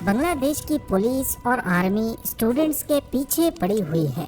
بنگلہ دیش کی پولیس اور آرمی اسٹوڈنٹس کے پیچھے پڑی ہوئی ہے۔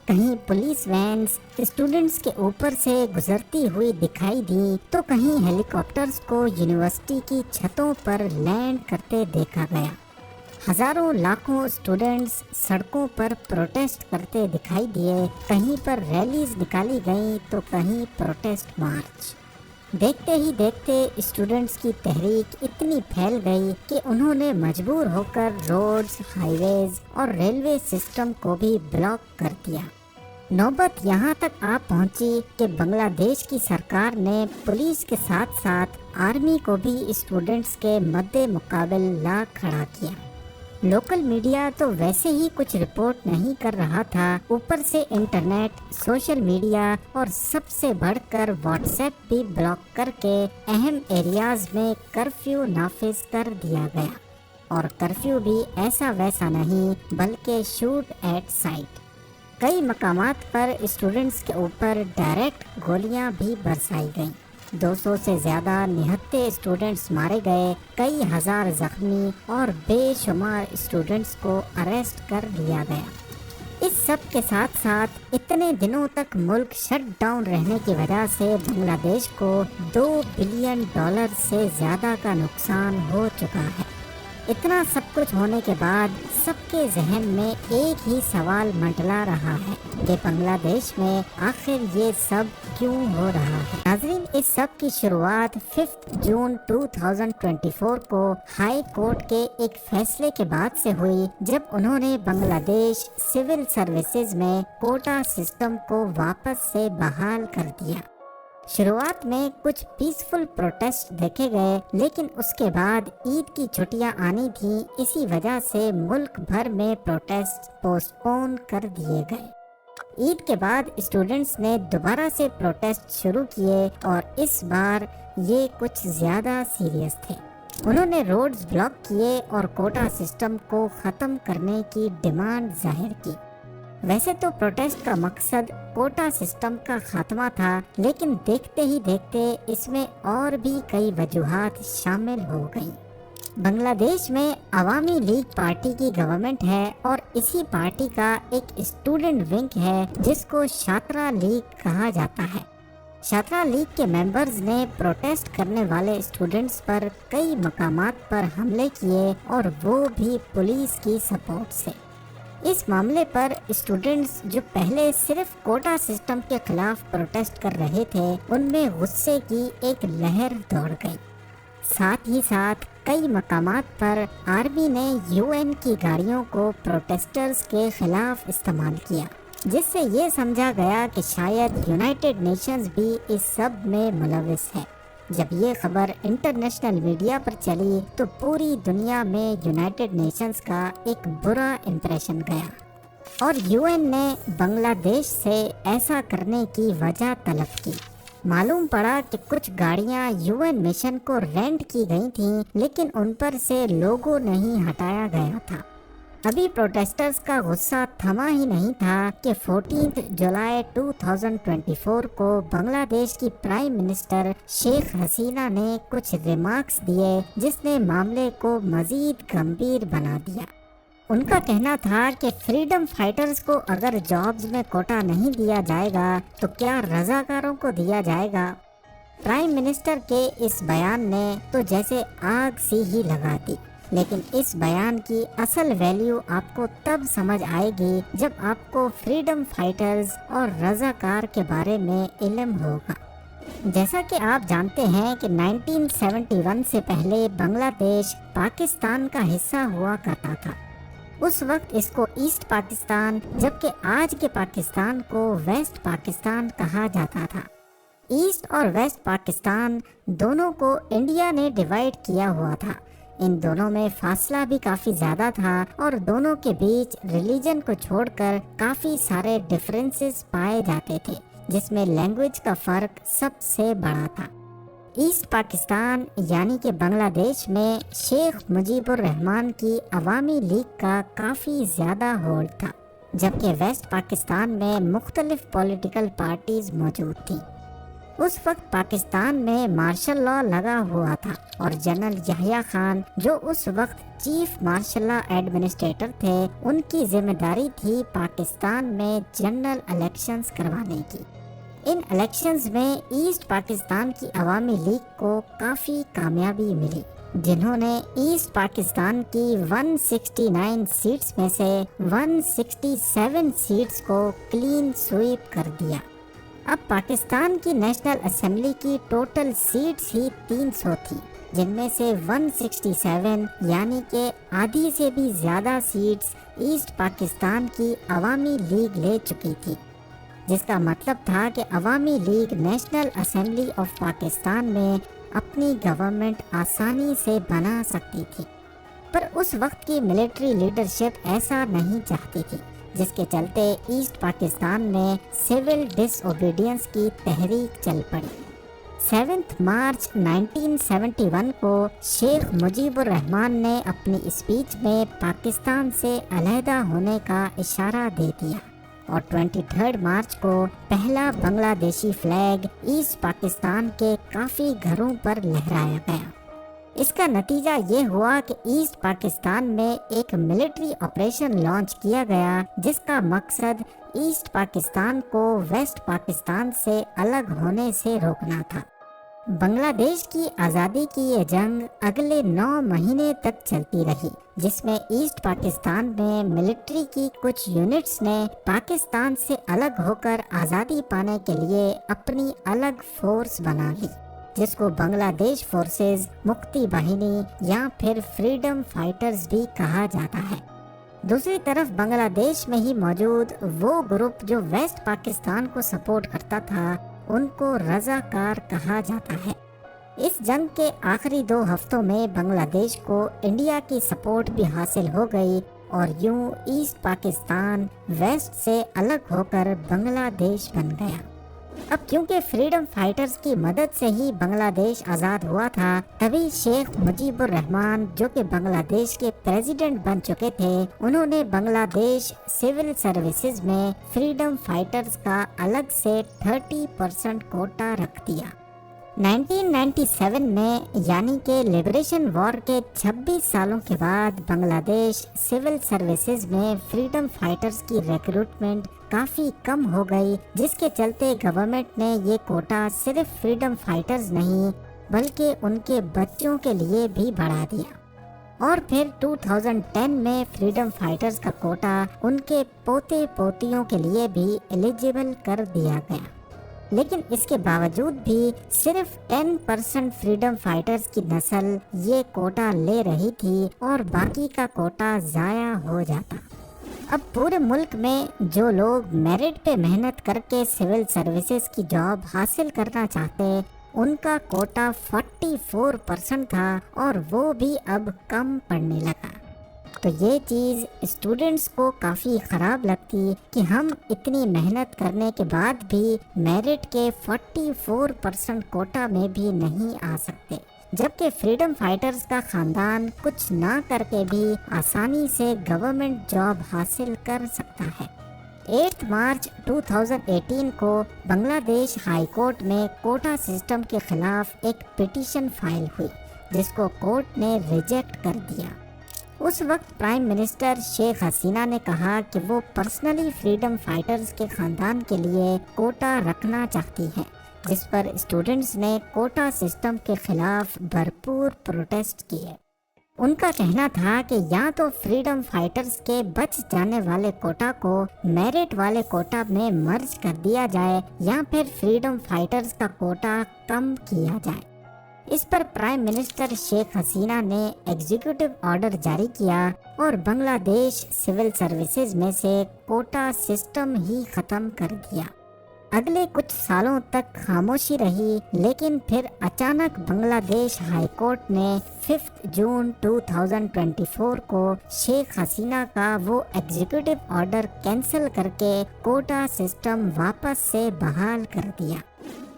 کہیں پولیس وینز اسٹوڈنٹس کے اوپر سے گزرتی ہوئی دکھائی دیں تو کہیں ہیلی کاپٹرز کو یونیورسٹی کی چھتوں پر لینڈ کرتے دیکھا گیا۔ ہزاروں لاکھوں اسٹوڈنٹس سڑکوں پر پروٹیسٹ کرتے دکھائی دیے، کہیں پر ریلیز نکالی گئیں تو کہیں پروٹیسٹ مارچ۔ دیکھتے ہی دیکھتے اسٹوڈنٹس کی تحریک اتنی پھیل گئی کہ انہوں نے مجبور ہو کر روڈز، ہائی ویز اور ریلوے سسٹم کو بھی بلاک کر دیا۔ نوبت یہاں تک آ پہنچی کہ بنگلہ دیش کی سرکار نے پولیس کے ساتھ ساتھ آرمی کو بھی اسٹوڈنٹس کے مد مقابل لا کھڑا کیا۔ لوکل میڈیا تو ویسے ہی کچھ رپورٹ نہیں کر رہا تھا، اوپر سے انٹرنیٹ، سوشل میڈیا اور سب سے بڑھ کر واٹس ایپ بھی بلاک کر کے اہم ایریاز میں کرفیو نافذ کر دیا گیا، اور کرفیو بھی ایسا ویسا نہیں بلکہ شوٹ ایٹ سائٹ۔ کئی مقامات پر اسٹوڈنٹس کے اوپر ڈائریکٹ گولیاں بھی برسائی گئیں۔ 200 سے زیادہ نہتے اسٹوڈنٹس مارے گئے، کئی ہزار زخمی اور بے شمار اسٹوڈنٹس کو اریسٹ کر لیا گیا۔ اس سب کے ساتھ ساتھ اتنے دنوں تک ملک شٹ ڈاؤن رہنے کی وجہ سے بنگلہ دیش کو $2 بلین سے زیادہ کا نقصان ہو چکا ہے۔ اتنا سب کچھ ہونے کے بعد سب کے ذہن میں ایک ہی سوال منڈلا رہا ہے کہ بنگلہ دیش میں آخر یہ سب کیوں ہو رہا ہے۔ ناظرین، اس سب کی شروعات 5 جون 2024 کو ہائی کورٹ کے ایک فیصلے کے بعد سے ہوئی، جب انہوں نے بنگلہ دیش سول سروسز میں کوٹا سسٹم کو واپس سے بحال کر دیا۔ شروعات میں کچھ پیسفل پروٹیسٹ دیکھے گئے، لیکن اس کے بعد عید کی چھٹیاں آنی تھیں، اسی وجہ سے ملک بھر میں پروٹیسٹ پوسٹ پون کر دیے گئے۔ عید کے بعد اسٹوڈنٹس نے دوبارہ سے پروٹیسٹ شروع کیے، اور اس بار یہ کچھ زیادہ سیریس تھے۔ انہوں نے روڈز بلاک کیے اور کوٹا سسٹم کو ختم کرنے کی ڈیمانڈ ظاہر کی۔ ویسے تو پروٹیسٹ کا مقصد کوٹا سسٹم کا خاتمہ تھا، لیکن دیکھتے ہی دیکھتے اس میں اور بھی کئی وجوہات شامل ہو گئیں۔ بنگلہ دیش میں عوامی لیگ پارٹی کی گورنمنٹ ہے، اور اسی پارٹی کا ایک اسٹوڈنٹ ونگ ہے جس کو چھاترا لیگ کہا جاتا ہے۔ چھاترا لیگ کے ممبرز نے پروٹیسٹ کرنے والے اسٹوڈنٹس پر کئی مقامات پر حملے کیے، اور وہ بھی پولیس کی سپورٹ سے۔ اس معاملے پر اسٹوڈنٹس جو پہلے صرف کوٹا سسٹم کے خلاف پروٹیسٹ کر رہے تھے، ان میں غصے کی ایک لہر دوڑ گئی۔ ساتھ ہی ساتھ کئی مقامات پر آرمی نے UN کی گاڑیوں کو پروٹیسٹرز کے خلاف استعمال کیا، جس سے یہ سمجھا گیا کہ شاید یونائٹڈ نیشنز بھی اس سب میں ملوث ہے۔ جب یہ خبر انٹرنیشنل میڈیا پر چلی تو پوری دنیا میں یونائٹڈ نیشنز کا ایک برا امپریشن گیا، اور UN نے بنگلہ دیش سے ایسا کرنے کی وجہ طلب کی۔ معلوم پڑا کہ کچھ گاڑیاں UN مشن کو رینٹ کی گئی تھیں، لیکن ان پر سے لوگو نہیں ہٹایا گیا تھا۔ ابھی پروٹیسٹرز کا غصہ تھما ہی نہیں تھا کہ 14 جولائی 2024 کو بنگلہ دیش کی پرائم منسٹر شیخ حسینہ نے کچھ ریمارکس دیے، جس نے معاملے کو مزید گمبھیر بنا دیا۔ ان کا کہنا تھا کہ فریڈم فائٹرز کو اگر جابز میں کوٹا نہیں دیا جائے گا تو کیا رضاکاروں کو دیا جائے گا؟ پرائم منسٹر کے اس بیان نے تو جیسے آگ سی ہی لگا دی، لیکن اس بیان کی اصل ویلیو آپ کو تب سمجھ آئے گی جب آپ کو فریڈم فائٹرز اور رضاکار کے بارے میں علم ہوگا۔ جیسا کہ آپ جانتے ہیں کہ 1971 سے پہلے بنگلہ دیش پاکستان کا حصہ ہوا کرتا تھا۔ اس وقت اس کو ایسٹ پاکستان، جبکہ آج کے پاکستان کو ویسٹ پاکستان کہا جاتا تھا۔ ایسٹ اور ویسٹ پاکستان دونوں کو انڈیا نے ڈیوائیڈ کیا ہوا تھا۔ ان دونوں میں فاصلہ بھی کافی زیادہ تھا، اور دونوں کے بیچ ریلیجن کو چھوڑ کر کافی سارے ڈفرینسز پائے جاتے تھے، جس میں لینگویج کا فرق سب سے بڑا تھا۔ ایسٹ پاکستان یعنی کہ بنگلہ دیش میں شیخ مجیب الرحمان کی عوامی لیگ کا کافی زیادہ ہولڈ تھا، جبکہ ویسٹ پاکستان میں مختلف پولیٹیکل پارٹیز موجود تھیں۔ اس وقت پاکستان میں مارشل لا لگا ہوا تھا اور جنرل یحییٰ خان جو اس وقت چیف مارشل لا ایڈمنسٹریٹر تھے، ان کی ذمہ داری تھی پاکستان میں جنرل الیکشنز کروانے کی۔ ان الیکشنز میں ایسٹ پاکستان کی عوامی لیگ کو کافی کامیابی ملی، جنہوں نے ایسٹ پاکستان کی 169 سیٹس میں سے 167 سیٹس کو کلین سویپ کر دیا۔ اب پاکستان کی نیشنل اسمبلی کی ٹوٹل سیٹس ہی 300 تھی، جن میں سے 167 یعنی کہ آدھی سے بھی زیادہ سیٹس ایسٹ پاکستان کی عوامی لیگ لے چکی تھی، جس کا مطلب تھا کہ عوامی league national assembly of Pakistan میں اپنی گورنمنٹ آسانی سے بنا سکتی تھی۔ پر اس وقت کی ملٹری لیڈرشپ ایسا نہیں چاہتی تھی، جس کے چلتے ایسٹ پاکستان میں سول ڈس اوبیڈینس کی تحریک چل پڑی۔ 7 مارچ 1971 کو شیخ مجیب الرحمان نے اپنی اسپیچ میں پاکستان سے علیحدہ ہونے کا اشارہ دے دیا اور 23 مارچ کو پہلا بنگلہ دیشی فلیگ ایسٹ پاکستان کے کافی گھروں پر لہرایا گیا۔ اس کا نتیجہ یہ ہوا کہ ایسٹ پاکستان میں ایک ملٹری آپریشن لانچ کیا گیا، جس کا مقصد ایسٹ پاکستان کو ویسٹ پاکستان سے الگ ہونے سے روکنا تھا۔ بنگلہ دیش کی آزادی کی یہ جنگ اگلے 9 مہینے تک چلتی رہی، جس میں ایسٹ پاکستان میں ملٹری کی کچھ یونٹس نے پاکستان سے الگ ہو کر آزادی پانے کے لیے اپنی الگ فورس بنا لی، جس کو بنگلہ دیش فورسز، مکتی باہنی یا پھر فریڈم فائٹرز بھی کہا جاتا ہے۔ دوسری طرف بنگلہ دیش میں ہی موجود وہ گروپ جو ویسٹ پاکستان کو سپورٹ کرتا تھا، ان کو رضاکار کہا جاتا ہے۔ اس جنگ کے آخری 2 ہفتوں میں بنگلہ دیش کو انڈیا کی سپورٹ بھی حاصل ہو گئی اور یوں ایسٹ پاکستان ویسٹ سے الگ ہو کر بنگلہ دیش بن گیا۔ اب کیونکہ فریڈم فائٹرز کی مدد سے ہی بنگلہ دیش آزاد ہوا تھا، تبھی شیخ مجیب الرحمان جو کہ بنگلہ دیش کے پریزیڈنٹ بن چکے تھے، انہوں نے بنگلہ دیش سول سروسز میں فریڈم فائٹرز کا الگ سے 30% کوٹا رکھ دیا۔ 1997 میں یعنی کہ لبریشن وار کے 26 سالوں کے بعد بنگلہ دیش سول سروسز میں فریڈم فائٹرز کی ریکروٹمنٹ کافی کم ہو گئی، جس کے چلتے گورنمنٹ نے یہ کوٹا صرف فریڈم فائٹرز نہیں بلکہ ان کے بچوں کے لیے بھی بڑھا دیا، اور پھر 2010 میں فریڈم فائٹرز کا کوٹا ان کے پوتے پوتیوں کے لیے بھی ایلیجیبل کر دیا گیا۔ لیکن اس کے باوجود بھی صرف 10% فریڈم فائٹرز کی نسل یہ کوٹا لے رہی تھی اور باقی کا کوٹا ضائع ہو جاتا۔ اب پورے ملک میں جو لوگ میرٹ پہ محنت کر کے سول سروسز کی جاب حاصل کرنا چاہتے، ان کا کوٹا 44% تھا اور وہ بھی اب کم پڑنے لگا۔ تو یہ چیز اسٹوڈنٹس کو کافی خراب لگتی کہ ہم اتنی محنت کرنے کے بعد بھی میرٹ کے 44% کوٹا میں بھی نہیں آ سکتے، جبکہ فریڈم فائٹرز کا خاندان کچھ نہ کر کے بھی آسانی سے گورنمنٹ جاب حاصل کر سکتا ہے۔ 8 مارچ 2018 کو بنگلہ دیش ہائی کورٹ میں کوٹا سسٹم کے خلاف ایک پٹیشن فائل ہوئی، جس کو کورٹ نے ریجیکٹ کر دیا۔ اس وقت پرائم منسٹر شیخ حسینہ نے کہا کہ وہ پرسنلی فریڈم فائٹرز کے خاندان کے لیے کوٹا رکھنا چاہتی ہیں، جس پر اسٹوڈنٹس نے کوٹا سسٹم کے خلاف بھرپور پروٹیسٹ کیے۔ ان کا کہنا تھا کہ یا تو فریڈم فائٹرز کے بچ جانے والے کوٹا کو میرٹ والے کوٹا میں مرج کر دیا جائے یا پھر فریڈم فائٹرز کا کوٹا کم کیا جائے۔ اس پر پرائم منسٹر شیخ حسینہ نے ایگزیکٹو آرڈر جاری کیا اور بنگلہ دیش سول سروسز میں سے کوٹا سسٹم ہی ختم کر دیا۔ اگلے کچھ سالوں تک خاموشی رہی، لیکن پھر اچانک بنگلہ دیش ہائی کورٹ نے 5 جون 2024 کو شیخ حسینہ کا وہ ایگزیکٹو آرڈر کینسل کر کے کوٹا سسٹم واپس سے بحال کر دیا،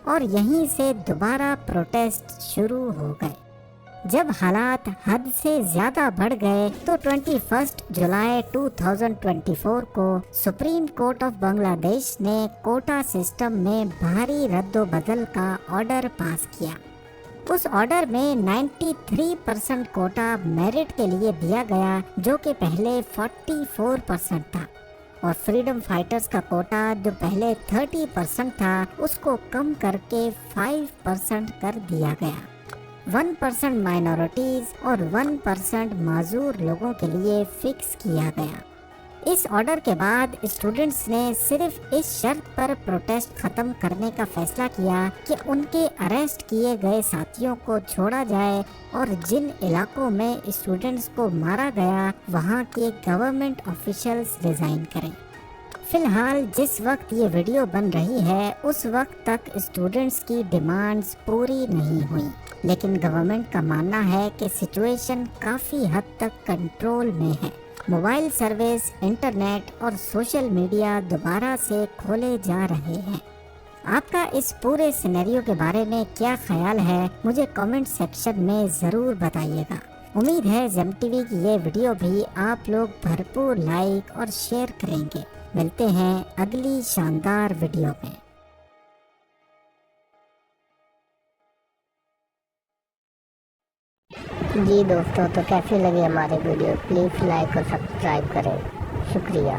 اور یہیں سے دوبارہ پروٹیسٹ شروع ہو گئے۔ جب حالات حد سے زیادہ بڑھ گئے تو 21 جولائی 2024 کو سپریم کورٹ آف بنگلہ دیش نے کوٹا سسٹم میں بھاری رد و بدل کا آرڈر پاس کیا۔ اس آرڈر میں 93% کوٹا میرٹ کے لیے دیا گیا، جو کہ پہلے 44% تھا، اور فریڈم فائٹرز کا کوٹا جو پہلے 30% تھا اس کو کم کر کے 5% کر دیا گیا۔ 1% مائنورٹیز اور 1% معذور لوگوں کے لیے فکس کیا گیا۔ اس آرڈر کے بعد اسٹوڈنٹس نے صرف اس شرط پر پروٹیسٹ ختم کرنے کا فیصلہ کیا کہ ان کے اریسٹ کیے گئے ساتھیوں کو چھوڑا جائے، اور جن علاقوں میں اسٹوڈنٹس کو مارا گیا وہاں کے گورنمنٹ آفیشلز ریزائن کریں۔ فی الحال جس وقت یہ ویڈیو بن رہی ہے اس وقت تک اسٹوڈنٹس کی ڈیمانڈز پوری نہیں ہوئی، لیکن گورنمنٹ کا ماننا ہے کہ سچویشن کافی حد تک کنٹرول میں ہے۔ موبائل سروس، انٹرنیٹ اور سوشل میڈیا دوبارہ سے کھولے جا رہے ہیں۔ آپ کا اس پورے سینیریو کے بارے میں کیا خیال ہے؟ مجھے کامنٹ سیکشن میں ضرور بتائیے گا۔ امید ہے زیم ٹی وی کی یہ ویڈیو بھی آپ لوگ بھرپور لائک اور شیئر کریں گے۔ ملتے ہیں اگلی شاندار ویڈیو میں۔ جی دوستوں، تو کیسی لگی ہماری ویڈیو؟ پلیز لائک اور سبسکرائب کریں، شکریہ۔